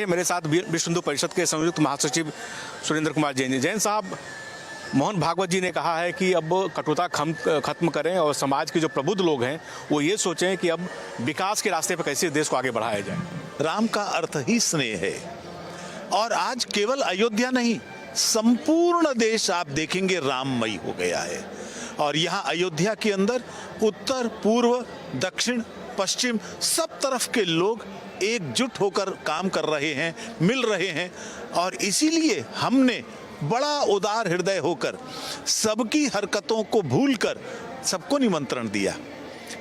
बैठे हैं मेरे साथ विश्व हिंदू परिषद के संयुक्त महासचिव सुरेंद्र कुमार जैन जी। जैन साहब, मोहन भागवत जी ने कहा है कि अब कटुता खत्म करें और समाज के जो प्रबुद्ध लोग हैं वो ये सोचें कि अब विकास के रास्ते पर कैसे देश को आगे बढ़ाया जाए। राम का अर्थ ही स्नेह है और आज केवल अयोध्या नहीं, संपूर्ण देश आप देखेंगे राममयी हो गया है। और यहाँ अयोध्या के अंदर उत्तर, पूर्व, दक्षिण, पश्चिम सब तरफ के लोग एकजुट होकर काम कर रहे हैं, मिल रहे हैं। और इसीलिए हमने बड़ा उदार हृदय होकर सबकी हरकतों को भूलकर सबको निमंत्रण दिया।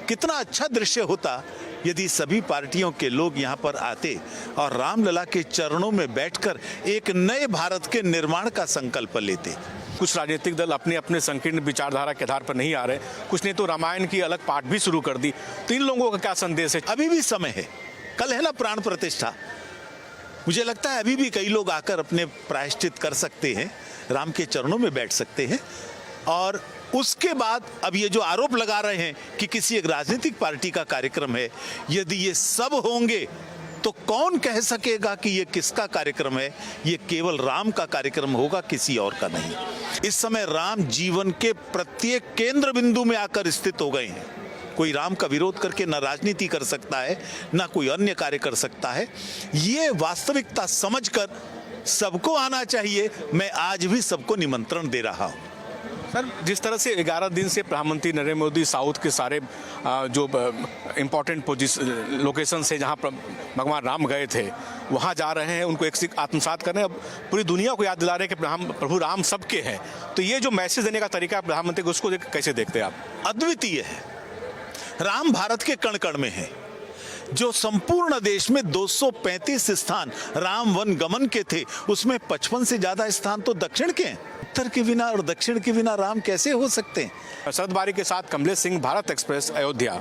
कितना अच्छा दृश्य होता यदि सभी पार्टियों के लोग यहाँ पर आते और रामलला के चरणों में बैठकर एक नए भारत के निर्माण का संकल्प लेते। कुछ राजनीतिक दल अपने अपने संकीर्ण विचारधारा के आधार पर नहीं आ रहे, कुछ ने तो रामायण की अलग पाठ भी शुरू कर दी। तो इन लोगों का क्या संदेश है? अभी भी समय है, कल है ना प्राण प्रतिष्ठा। मुझे लगता है अभी भी कई लोग आकर अपने प्रायश्चित कर सकते हैं, राम के चरणों में बैठ सकते हैं। और उसके बाद अब ये जो आरोप लगा रहे हैं कि किसी एक राजनीतिक पार्टी का कार्यक्रम है, यदि ये सब होंगे तो कौन कह सकेगा कि ये किसका कार्यक्रम है? ये केवल राम का कार्यक्रम होगा, किसी और का नहीं। इस समय राम जीवन के प्रत्येक केंद्र बिंदु में आकर स्थित हो गए हैं। कोई राम का विरोध करके न राजनीति कर सकता है, न कोई अन्य कार्य कर सकता है। ये वास्तविकता समझकर सबको आना चाहिए। मैं आज भी सबको निमंत्रण दे रहा हूँ। सर, जिस तरह से 11 दिन से प्रधानमंत्री नरेंद्र मोदी साउथ के सारे जो इम्पोर्टेंट लोकेशन से जहाँ भगवान राम गए थे वहाँ जा रहे हैं, उनको एक आत्मसात कर रहे हैं, अब पूरी दुनिया को याद दिला रहे हैं कि प्रभु राम सबके हैं। तो ये जो मैसेज देने का तरीका प्रधानमंत्री को, उसको कैसे देखते हैं आप? अद्वितीय है। राम भारत के कण कण में है। जो संपूर्ण देश में 235 स्थान राम वन गमन के थे, उसमें 55 से ज्यादा स्थान तो दक्षिण के हैं। उत्तर के बिना और दक्षिण के बिना राम कैसे हो सकते हैं? शरद बारी के साथ कमलेश सिंह, भारत एक्सप्रेस, अयोध्या।